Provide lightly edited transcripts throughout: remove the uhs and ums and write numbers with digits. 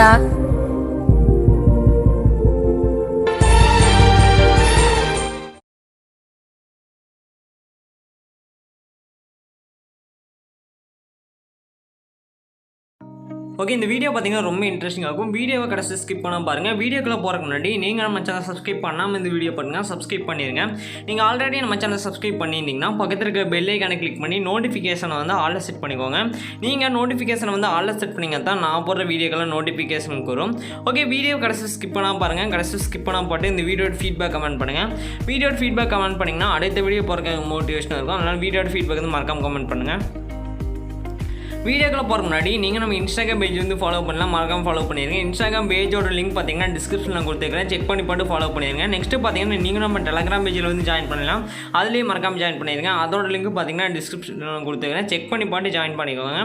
பண்ணுங்கடா. ஓகே, இந்த வீடியோ பார்த்தீங்கன்னா ரொம்ப இன்ட்ரெஸ்டிங்காக இருக்கும். வீடியோவை கடைசி ஸ்கிப் பண்ணாமல் பாருங்கள். வீடியோக்குள்ளே போகிறக்கு முன்னாடி நீங்கள் நம்ம சேனல் சப்ஸ்கிரைப் பண்ணாமல் இந்த வீடியோ பாருங்கள், சப்ஸ்கிரைப் பண்ணிடுங்க. நீங்கள் ஆல்ரெடி நம்ம சேனல் சப்ஸ்கிரைப் பண்ணியிருந்தீங்கன்னா பக்கத்தில் இருக்க பெல் ஐக்கானை கிளிக் பண்ணி நோட்டிஃபிகேஷனை வந்து ஆல்ல செட் பண்ணிக்கோங்க. நீங்கள் நோட்டிஃபிகேஷனை வந்து ஆல்ல செட் பண்ணிங்க தான் நான் போடுற வீடியோக்கெல்லாம் நோட்டிஃபிகேஷனுக்கு வரும். ஓகே, வீடியோ கடைசி ஸ்கிப் பண்ணாமல் பாருங்கள். கடைசி ஸ்கிப் பண்ணாமல் போட்டு இந்த வீடியோட ஃபீட்பேக் கமெண்ட் பண்ணுங்கள். வீடியோட ஃபீட்பேக் கமெண்ட் பண்ணிங்கன்னா அடுத்த வீடியோ போகிறக்கு மோட்டிவேஷனாக இருக்கும். அதனால் வீடியோட ஃபீட்பேக் வந்து மறக்காமல் கமெண்ட் பண்ணுங்கள். வீடியோக்குள்ள போகிற முன்னாடி நீங்கள் நம்ம இன்ஸ்டாகிராம் பேஜ் வந்து ஃபாலோ பண்ணலாம், மறக்காம ஃபாலோ பண்ணிடுங்க. இன்ஸ்டாகிராம் பேஜோட லிங்க் பார்த்தீங்கன்னா டிஸ்கிரிப்ஷனில் கொடுத்துருக்கேன், செக் பண்ணி போட்டு ஃபாலோ பண்ணிடுங்க. நெக்ஸ்ட்டு பார்த்தீங்கன்னா நீங்கள் நம்ம டெலகிராம் பேஜில் வந்து ஜாயின் பண்ணலாம், அதுலேயும் மறக்காம ஜாயின் பண்ணிடுங்க. அதோட லிங்க் பார்த்தீங்கன்னா டிஸ்கிரிப்ஷனில் கொடுத்துருக்கேன், செக் பண்ணி போட்டு ஜாயின் பண்ணிக்கோங்க.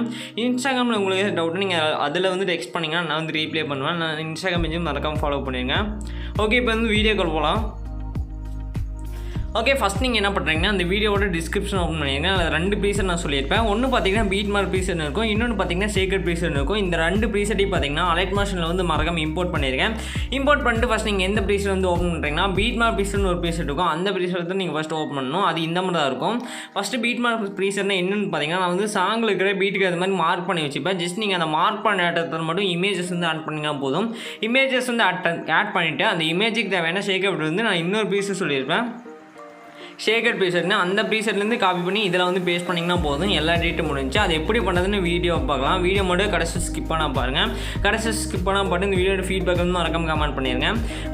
இன்ஸ்டாகிராமில் உங்களுக்கு டவுட் நீங்கள் அதில் வந்து டெக்ஸ்ட் பண்ணிங்கன்னா நான் வந்து ரீப்ளே பண்ணுவேன். நான் இன்ஸ்டாகிராம் பேஜும் மறக்காம ஃபாலோ பண்ணிடுங்க. ஓகே, இப்போ வந்து வீடியோக்குள்ள போகலாம். ஓகே, ஃபஸ்ட் நீங்கள் என்ன பண்ணுறீங்கன்னா அந்த வீடியோட டிஸ்கிரிப்ஷன் ஓப்பன் பண்ணிடுங்க. அதில் 2 ப்ரீசெட் நான் சொல்லியிருப்பேன். ஒன்று பார்த்தீங்கன்னா பீட் மார்க் ப்ரீசெட் இருக்கும், இன்னொன்று பார்த்தீங்கன்னா சீக்ரெட் ப்ரீசெட் இருக்கும். இந்த 2 ப்ரீசெட்டையும் பார்த்தீங்கன்னா அலைட் மார்ஷனில் வந்து மறக்காம இம்போர்ட் பண்ணியிருக்கேன். இம்போர்ட் பண்ணிட்டு ஃபஸ்ட் நீங்கள் எந்த ப்ரீசெட் வந்து ஓப்பன் பண்ணுறீங்கன்னா பீட் மார்க் ப்ரீசெட்னு ஒரு ப்ரீசெட் இருக்கும். அந்த ப்ரீசெட் தான் நீங்கள் ஃபஸ்ட்டு ஓப்பன் பண்ணணும். அது இந்த மாதிரி தான் இருக்கும். ஃபஸ்ட்டு பீட் மார்க் ப்ரீசெட்னா என்னென்னு பார்த்தீங்கன்னா நான் வந்து சாங்கில் இருக்கிற பீட்டுக்கு அது மாதிரி மார்க் பண்ணி வச்சுப்பேன். ஜஸ்ட் நீங்கள் அந்த மார்க் பண்ண இடத்துல மட்டும் இமேஜஸ் வந்து ஆட் பண்ணிங்கன்னா போதும். இமேஜஸ் வந்து ஆட் பண்ணிவிட்டு அந்த இமேஜுக்கு தேவையான ஷேக்கப் வந்து நான் இன்னொரு ப்ரீசெட் சொல்லியிருப்பேன். ஷேக்கட் ப்ரீசெட்னா அந்த ப்ரீசெட்லேருந்து காப்பி பண்ணி இதில் வந்து பேஸ்ட் பண்ணிங்கன்னா போதும். எல்லா டேட்டும் முடிஞ்சு அது எப்படி பண்ணுறதுன்னு வீடியோ பார்க்கலாம். வீடியோ மட்டும் கடைசி ஸ்கிப் பண்ணால் பாருங்கள். கடைசி ஸ்கிப் பண்ணால் பாட்டு இந்த வீடியோட ஃபீட்பேக் வந்து மறக்காம கமெண்ட் பண்ணிடுங்க.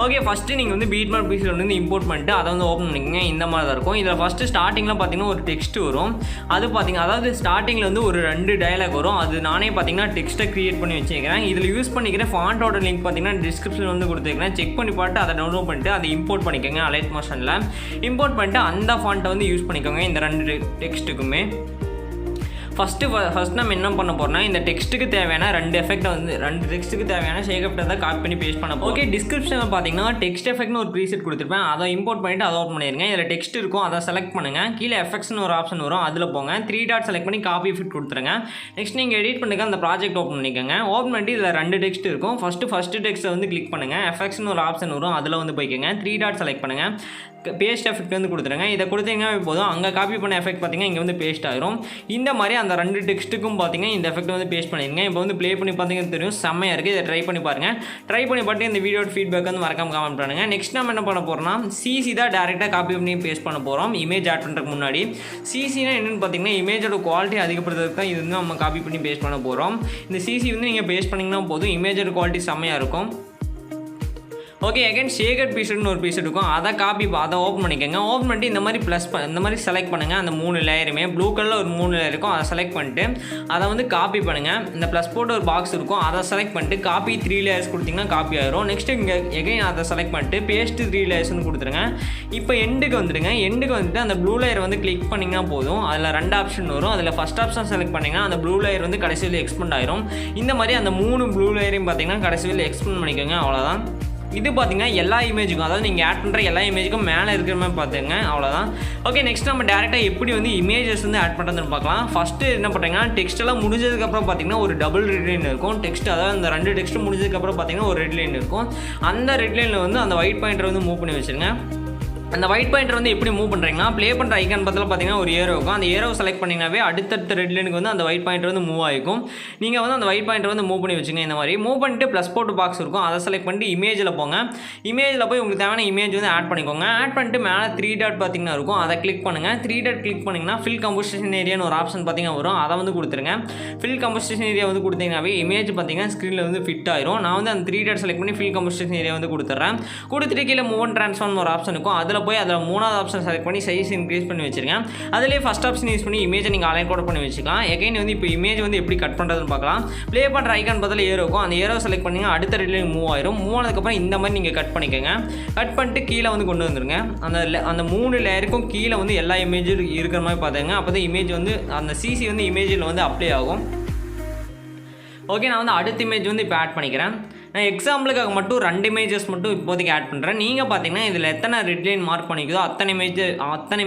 ஓகே, ஃபஸ்ட்டு நீங்கள் வந்து பீட் மார்க் ப்ரீசெட் வந்து இம்போர்ட் பண்ணிட்டு அதை வந்து ஓப்பன் பண்ணிக்கோங்க. இந்த மாதிரி தான் இருக்கும். இதில் ஃபஸ்ட்டு ஸ்டார்டிங்கில் பார்த்தீங்கன்னா ஒரு டெக்ஸ்ட் வரும். அது பார்த்தீங்கன்னா அதாவது ஸ்டார்டிங்கில் வந்து ஒரு 2 டயலாக் வரும். அது நானே பார்த்தீங்கன்னா டெக்ஸ்ட்டை க்ரியேட் பண்ணி வச்சுக்கிறேன். இதில் யூஸ் பண்ணிக்கிற ஃபாண்ட்டோட லிங்க் பார்த்தீங்கன்னா டிஸ்கிரிப்ஷனில் வந்து கொடுத்துருக்கேன். செக் பண்ணி பார்த்து அதை டவுன்லோட் பண்ணிட்டு அதை இம்போர்ட் பண்ணிக்கோங்க. அலைட் மார்ஷனில் இம்போர்ட் பண்ணிட்டு அந்த ஃபாண்ட்டை வந்து யூஸ் பண்ணிக்கோங்க இந்த 2 டெக்ஸ்ட்டுக்குமே. ஃபஸ்ட் நம்ம என்ன பண்ண போகிறோம்னா இந்த டெக்ஸ்ட்டுக்கு தேவையான 2 எஃபெக்ட்டை வந்து 2 டெக்ஸ்ட்டுக்கு தேவையான ஷேக்கப்டை தான் காப்பி பண்ணி பேஸ்ட் பண்ண போகிறோம். ஓகே, டிஸ்கிரிப்ஷனில் பார்த்தீங்கன்னா டெக்ஸ்ட் எஃபெக்ட்னு ஒரு ப்ரீசெட் கொடுத்துருப்பேன். அதை இம்போர்ட் பண்ணிட்டு அதை ஓப்பன் பண்ணிடுங்க. இதில் டெக்ஸ்ட் இருக்கும், அதை செலக்ட் பண்ணுங்கள். கீழே எஃபெக்ட்ஸ்னு ஒரு ஆப்ஷன் வரும், அதில் போங்க. 3 டாட் செலக்ட் பண்ணி காப்பி எஃபெக்ட் கொடுத்துருங்க. நெக்ஸ்ட் நீங்கள் எடிட் பண்ணுங்க, அந்த ப்ராஜெக்ட் ஓப்பன் பண்ணிக்கோங்க. ஓப்பன் பண்ணிட்டு இதில் 2 டெக்ஸ்ட் இருக்கும். ஃபஸ்ட்டு டெக்ஸ்ட்டை வந்து கிளிக் பண்ணுங்கள். எஃபெக்ட்ஸ்னு ஒரு ஆப்ஷன் வரும், அதில் வந்து போய்க்கோங்க. 3 டாட் செலக்ட் பண்ணுங்கள், பேஸ்ட் எஃபெக்ட் வந்து கொடுத்துருங்க. இதை கொடுத்தீங்கன்னா போதும், அங்கே காப்பி பண்ண எஃபெக்ட் பார்த்தீங்கன்னா இங்கே வந்து பேஸ்ட் ஆகிரும். இந்த மாதிரி அந்த 2 டெக்ஸ்ட்டுக்கும் பார்த்தீங்கன்னா இந்த எஃபெக்ட் வந்து பேஸ்ட் பண்ணிடுங்க. இப்போ வந்து ப்ளே பண்ணி பார்த்தீங்கன்னா தெரியும், செம்மையாக இருக்குது. இதை ட்ரை பண்ணி பாருங்கள். ட்ரை பண்ணி பார்த்து இந்த வீடியோட ஃபீட்பேக் வந்து மறக்காம கமெண்ட் பண்ணுங்கள். நெக்ஸ்ட் நம்ம என்ன பண்ண போகிறோம்னா சிசி தான் டேரெக்டாக காப்பி பண்ணி பேஸ்ட் பண்ண போகிறோம். இமேஜ் ஆட் பண்ணுறதுக்கு முன்னாடி சிசினா என்னென்னு பார்த்தீங்கன்னா இமேஜோட குவாலிட்டி அதிகப்படுத்துறதுக்கு தான் இது வந்து நம்ம காப்பி பண்ணி பேஸ்ட் பண்ண போகிறோம். இந்த சிசி வந்து நீங்கள் பேஸ்ட் பண்ணிங்கன்னா போதும், இமேஜோட குவாலிட்டி செம்மையாக இருக்கும். ஓகே, அகைன் ஷேக்கட் ப்ரீசெட்னு ஒரு ப்ரீசெட் இருக்கும். அதை அதை ஓப்பன் பண்ணிக்கோங்க. ஓப்பன் பண்ணிட்டு இந்த மாதிரி இந்த மாதிரி செலக்ட் பண்ணுங்கள். அந்த 3 லேயருமே ப்ளூ கலரில் ஒரு 3 லேயர் இருக்கும். அதை செலக்ட் பண்ணிட்டு அதை வந்து காப்பி பண்ணுங்கள். இந்த ப்ளஸ் போட்டு ஒரு பாக்ஸ் இருக்கும், அதை செலக்ட் பண்ணிட்டு காப்பி 3 லேயர்ஸ் கொடுத்திங்கன்னா காப்பி ஆயிரும். நெக்ஸ்ட்டு இங்கே எகைன் அதை செலக்ட் பண்ணிட்டு பேஸ்ட்டு 3 லேயர்ஸ்னு கொடுத்துருங்க. இப்போ எண்டுக்கு வந்துடுங்க. எண்டுக்கு வந்துட்டு அந்த ப்ளூ லேயர் வந்து கிளிக் பண்ணிங்கன்னா போதும். அதில் 2 ஆப்ஷன் வரும். அதில் ஃபஸ்ட் ஆப்ஷன் செலக்ட் பண்ணிங்கன்னா அந்த ப்ளூ லேயர் வந்து கடைசியில் எக்ஸ்பெண்ட் ஆயிரும். இந்த மாதிரி அந்த 3 ப்ளூ லேயரையும் பார்த்தீங்கன்னா கடைசியில் எக்ஸ்பெண்ட் பண்ணிக்கோங்க. அவ்வளோதான். இது பார்த்தீங்கன்னா எல்லா இமேஜுக்கும், அதாவது நீங்கள் ஆட் பண்ணுற எல்லா இமேஜுக்கும் மேலே இருக்கிற மாதிரி பார்த்துங்க. அவ்வளோதான். ஓகே, நெக்ஸ்ட் நம்ம டேரெக்டாக எப்படி வந்து இமேஜஸ் வந்து ஆட் பண்ணுறதுன்னு பார்க்கலாம். ஃபஸ்ட்டு என்ன பண்ணுறீங்கன்னா டெக்ஸ்ட்டெல்லாம் முடிஞ்சதுக்கப்புறம் பார்த்தீங்கன்னா ஒரு டபுள் ரெட் லைன் இருக்கும். டெக்ஸ்ட் அதாவது அந்த 2 டெக்ஸ்ட்டு முடிஞ்சதுக்கப்புறம் பார்த்தீங்கன்னா ஒரு ரெட் லைன் இருக்கும். அந்த ரெட் லைனில் வந்து அந்த ஒயிட் பாயிண்டரை வந்து மூவ் பண்ணி வச்சுருங்க. அந்த ஒயிட் பாயிண்டர் வந்து எப்படி மூவ் பண்ணுறீங்கன்னா ப்ளே பண்ணுற ஐக்கான் பக்கத்தில் பார்த்தீங்கன்னா ஒரு ஏரோ இருக்கும். அந்த ஏரோ செலக்ட் பண்ணிங்கனாவே அடுத்தடுத்த ரெட் லைனுக்கு வந்து அந்த ஒயிட் பாயிண்டர் வந்து மூவ் ஆகிக்கும். நீங்கள் வந்து அந்த ஒயிட் பாயிண்டர் வந்து மூவ் பண்ணி வச்சுங்க. இந்த மாதிரி மூவ் பண்ணிட்டு ப்ளஸ் போட்டு பாக்ஸ் இருக்கும், அதை செலக்ட் பண்ணிட்டு இமேஜில் போங்க. இமேஜில் போய் உங்களுக்கு தேவையான இமேஜ் வந்து ஆட் பண்ணிக்கோங்க. ஆட் பண்ணிட்டு மேலே 3 டாட் பார்த்தீங்கன்னா இருக்கும், அதை கிளிக் பண்ணுங்கள். 3 டாட் கிளிக் பண்ணிங்கன்னா ஃபில் கம்போசிஷன் ஏரியான்னு ஒரு ஆப்ஷன் பார்த்தீங்கன்னா வரும், அதை வந்து கொடுத்துருங்க. ஃபில் கம்போசிஷன் ஏரியா வந்து கொடுத்தீங்கன்னாவே இமேஜ் பார்த்தீங்கன்னா ஸ்க்ரீனில் வந்து ஃபிட் ஆயிரும். நான் வந்து அந்த 3 டாட் செலக்ட் பண்ணி ஃபில் கம்போசிஷன் ஏரியா வந்து கொடுத்துட்றேன். கொடுத்துட்டு கீழே மூவ் அண்ட் ட்ரான்ஸ்ஃபார்ம் ஒரு ஆப்ஷன் இருக்கும், அதில் போய் அதில் 3வது ஆப்ஷன் செலக்ட் பண்ணி சைஸ் இன்க்ரீஸ் பண்ணி வச்சிருங்க. அதிலே ஃபஸ்ட் ஆப்ஷன் யூஸ் பண்ணி இமேஜை நீங்கள் அலைன் கோட் பண்ணி வச்சுக்கலாம். எகைன் வந்து இப்போ இமேஜ் வந்து எப்படி கட் பண்ணுறதுன்னு பார்க்கலாம். ப்ளே பண்ணுற ஐக்கான் பதில் ஏரோ இருக்கும், அந்த ஏரோ செலக்ட் பண்ணிங்க அடுத்த ரெட்லைன் மூவ் ஆயிரும். மூவ் ஆனதுக்கப்புறம் இந்த மாதிரி நீங்கள் கட் பண்ணிக்கோங்க. கட் பண்ணிட்டு கீழே வந்து கொண்டு வந்துருங்க. அந்த 3 லேயருக்கும் கீழே வந்து எல்லா இமேஜும் இருக்கிற மாதிரி பார்த்துங்க. அப்போ தான் இமேஜ் வந்து அந்த சிசி வந்து இமேஜில் வந்து அப்ளை ஆகும். ஓகே, நான் வந்து அடுத்த இமேஜ் வந்து இப்போ ஆட் பண்ணிக்கிறேன். நான் எக்ஸாம்பிளுக்காக மட்டும் 2 இமேஜஸ் மட்டும் இப்போதைக்கு ஆட் பண்ணுறேன். நீங்கள் பார்த்தீங்கன்னா இதில் எத்தனை ரெட் லைன் மார்க் பண்ணிக்குதோ அத்தனை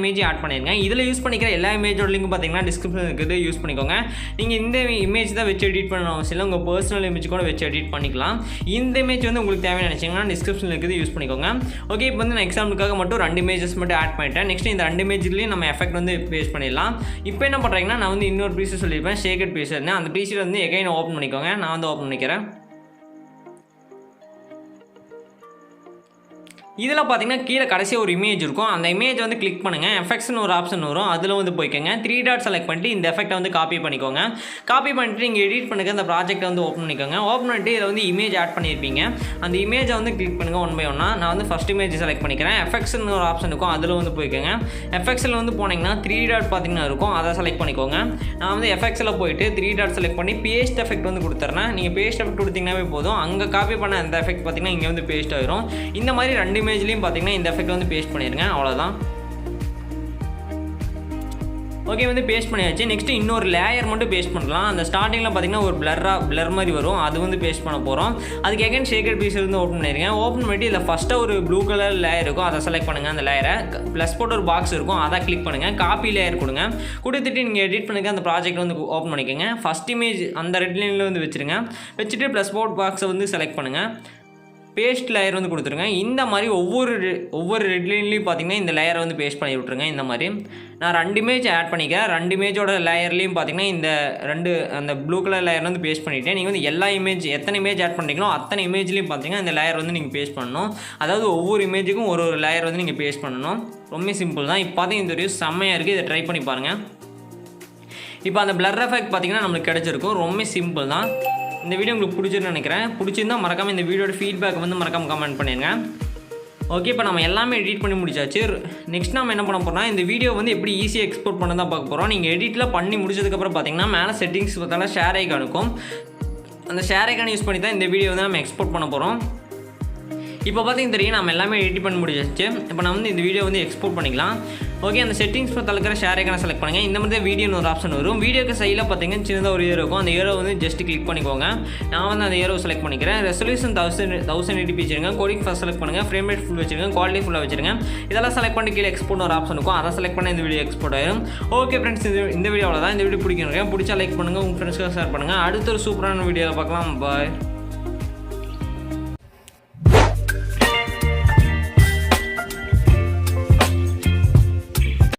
இமேஜ் ஆட் பண்ணிடுங்க. இதில் யூஸ் பண்ணிக்கிற எல்லா இமேஜோட லிங்க் பார்த்தீங்கன்னா டிஸ்கிரிப்ஷனில் இருக்குது, யூஸ் பண்ணிக்கோங்க. நீங்கள் இந்த இமேஜ் தான் வச்சு எடிட் பண்ண அவசியம் இல்லை, உங்கள் பர்சனல் இமேஜ் கூட வச்சு எடிட் பண்ணிக்கலாம். இந்த இமேஜ் வந்து உங்களுக்கு தேவையான நினச்சிங்கன்னா டிஸ்கிரிப்ஷனில் இருக்குது, யூஸ் பண்ணிக்கோங்க. ஓகே, இப்போ வந்து நான் எக்ஸாம்பிளுக்காக மட்டும் 2 இமேஜஸ் மட்டும் ஆட் பண்ணிட்டேன். நெக்ஸ்ட் இந்த 2 இமேஜ்லேயும் நம்ம எஃபெக்ட் வந்து பேஸ்ட் பண்ணிடலாம். இப்போ என்ன பண்ணுறீங்கன்னா நான் வந்து இன்னொரு ப்ரீசெட் சொல்லியிருப்பேன், ஷேக்கட் ப்ரீசெட். அந்த ப்ரீசெட் வந்து எகைன் ஓப்பன் பண்ணிக்கோங்க. நான் வந்து ஓப்பன் பண்ணிக்கிறேன். இதில் பார்த்தீங்கன்னா கீழே கடைசி ஒரு இமேஜ் இருக்கும். அந்த இமேஜ் வந்து கிளிக் பண்ணுங்கள். எஃபெக்ட்ஸ்னு ஒரு ஆப்ஷன் வரும், அதில் வந்து போய்க்கோங்க. 3 டாட் செலக்ட் பண்ணிட்டு இந்த எஃபெக்ட்டை வந்து காப்பி பண்ணிக்கோங்க. காப்பி பண்ணிட்டு நீங்கள் எடிட் பண்ணுங்க. அந்த ப்ராஜெக்ட்டை வந்து ஓப்பன் பண்ணிக்கோங்க. ஓப்பன் பண்ணிட்டு இதில் வந்து இமேஜ் ஆட் பண்ணியிருப்பீங்க. அந்த இமேஜை வந்து கிளிக் பண்ணுங்கள் ஒன் பை ஒன்னா. நான் வந்து ஃபஸ்ட் இமேஜ் செலக்ட் பண்ணிக்கிறேன். எஃபெக்ட்ஸ்னு ஒரு ஆப்ஷன் இருக்கும், அதில் வந்து போய்க்கோங்க. எஃபெக்ட்ஸில் வந்து போனீங்கன்னா 3 டாட் பார்த்தீங்கன்னா இருக்கும், அதை செலக்ட் பண்ணிக்கோங்க. நான் வந்து எஃபெக்ட்ஸில் போயிட்டு 3 டாட் செலக்ட் பண்ணி பேஸ்ட் எஃபெக்ட் வந்து கொடுத்துட்றேன். நீங்கள் பேஸ்ட் எஃபெக்ட் கொடுத்தீங்கன்னாவே போதும். அங்கே காப்பி பண்ண அந்த எஃபெக்ட் பார்த்தீங்கன்னா இங்கே வந்து பேஸ்ட் ஆகிரும். இந்த மாதிரி 2 இமேஜ்லையும் பார்த்தீங்கன்னா இந்த எஃபெக்ட் வந்து பேஸ்ட் பண்ணிடுங்க. அவ்வளோதான். ஓகே, வந்து பேஸ்ட் பண்ணியாச்சு. நெக்ஸ்ட்டு இன்னொரு லேயர் மட்டும் பேஸ்ட் பண்ணலாம். அந்த ஸ்டார்டிங்கில் பார்த்தீங்கன்னா ஒரு பிளர் மாதிரி வரும், அது வந்து பேஸ்ட் பண்ண போகிறோம். அதுக்கு எகைன் ஷேக்கட் பீஸ் வந்து ஓப்பன் பண்ணிடுங்க. ஓப்பன் பண்ணிட்டு இதில் ஃபஸ்ட்டாக ஒரு ப்ளூ கலர் லேயர் இருக்கும், அதை செலக்ட் பண்ணுங்கள். அந்த லேயரை ப்ளஸ் போட்டு ஒரு பாக்ஸ் இருக்கும், அதை கிளிக் பண்ணுங்கள். காப்பி லேயர் கொடுங்க. கொடுத்துட்டு நீங்கள் எடிட் பண்ணுங்க. அந்த ப்ராஜெக்ட் வந்து ஓப்பன் பண்ணிக்கோங்க. ஃபஸ்ட் இமேஜ் அந்த ரெட் லைனில் வந்து வச்சுருங்க. வச்சுட்டு ப்ளஸ் போட் பாக்ஸை வந்து செலக்ட் பண்ணுங்கள். பேஸ்ட் லேயர் வந்து கொடுத்துருங்க. இந்த மாதிரி ஒவ்வொரு ரெட் லைன்லேயும் பார்த்தீங்கன்னா இந்த லேயரை வந்து பேஸ்ட் பண்ணி விட்ருங்க. இந்த மாதிரி நான் 2 இமேஜ் ஆட் பண்ணிக்கிறேன். 2 இமேஜோட லேயர்லேயும் பார்த்தீங்கன்னா இந்த அந்த ப்ளூ கலர் லேயர் வந்து பேஸ்ட் பண்ணிவிட்டேன். நீங்கள் வந்து எல்லா எத்தனை இமேஜ் ஆட் பண்ணுறீங்களோ அத்தனை இமேஜ்லேயும் பார்த்தீங்கன்னா இந்த லேயர் வந்து நீங்கள் பேஸ்ட் பண்ணணும். அதாவது ஒவ்வொரு இமேஜுக்கும் ஒரு லேயர் வந்து நீங்கள் பேஸ்ட் பண்ணணும். ரொம்ப சிம்பிள் தான். இப்போ பார்த்தீங்கன்னா இந்த வீடியோ செம்மையாக இருக்குது, இதை ட்ரை பண்ணி பாருங்கள். இப்போ அந்த பிளர் எஃபெக்ட் பார்த்தீங்கன்னா நம்மளுக்கு கிடச்சிருக்கும். ரொம்ப சிம்பிள் தான். இந்த வீடியோ உங்களுக்கு பிடிச்சிருன்னு நினைக்கிறேன். பிடிச்சிருந்தால் மறக்காமல் இந்த வீடியோட ஃபீட்பேக் வந்து மறக்காமல் கமெண்ட் பண்ணிடுங்க. ஓகே, இப்போ நம்ம எல்லாமே எடிட் பண்ணி முடிச்சாச்சு. நெக்ஸ்ட் நம்ம என்ன பண்ண போகிறோம்னா இந்த வீடியோ வந்து எப்படி ஈஸியாக எக்ஸ்போர்ட் பண்ண தான் பார்க்க போகிறோம். நீங்கள் எடிட்டில் பண்ணி முடிச்சதுக்கப்புறம் பார்த்தீங்கன்னா மேலே செட்டிங்ஸ் பார்த்தாலும் ஷேர் ஐக்கான் இருக்கும். அந்த ஷேர் ஐக்கான் யூஸ் பண்ணி தான் இந்த வீடியோ வந்து நம்ம எக்ஸ்போர்ட் பண்ண போகிறோம். இப்போ பார்த்தீங்கன்னா தெரியும் நம்ம எல்லாமே எடிட் பண்ணி முடிச்சாச்சு. இப்போ நம்ம வந்து இந்த வீடியோ வந்து எக்ஸ்போர்ட் பண்ணிக்கலாம். ஓகே, அந்த செட்டிங்ஸ் இருக்கிற ஷேர் ஐக்கான செலக்ட் பண்ணுங்கள். இந்த மாதிரி தான் வீடியோன்னு ஒரு ஆப்ஷன் வரும். வீடியோக்கு சைடில் பார்த்தீங்கன்னா சின்னதாக ஒரு ஏரோ இருக்கும். அந்த ஏரோ வந்து ஜஸ்ட் கிளிக் பண்ணிக்கோங்க. நான் வந்து அந்த ஏரோ செலக்ட் பண்ணிக்கிறேன். ரெசல்யூஷன் 1080p வச்சுருங்க. கோடிங் ஃபஸ்ட் செலக்ட் பண்ணுங்கள். ஃப்ரேம் ரேட் ஃபுல் வச்சுருங்க. குவாலிட்டி ஃபுல்லாக வச்சுருங்க. இதெல்லாம் செலக்ட் பண்ணி கீழே எக்ஸ்போர்ட் ஒரு ஆப்ஷன் இருக்கும், அதை செலக்ட் பண்ணி இந்த வீடியோ எக்ஸ்போர்ட் ஆயிரும். ஓகே ஃப்ரெண்ட்ஸ், இந்த வீடியோவில் தான். இந்த வீடியோ பிடிக்கும். பிடிச்சா லைக் பண்ணுங்கள், உங்கள் ஃப்ரெண்ட்ஸ்க்கு ஷேர் பண்ணுங்கள். அடுத்த ஒரு சூப்பரான வீடியோவில் பார்க்கலாம். பாய்.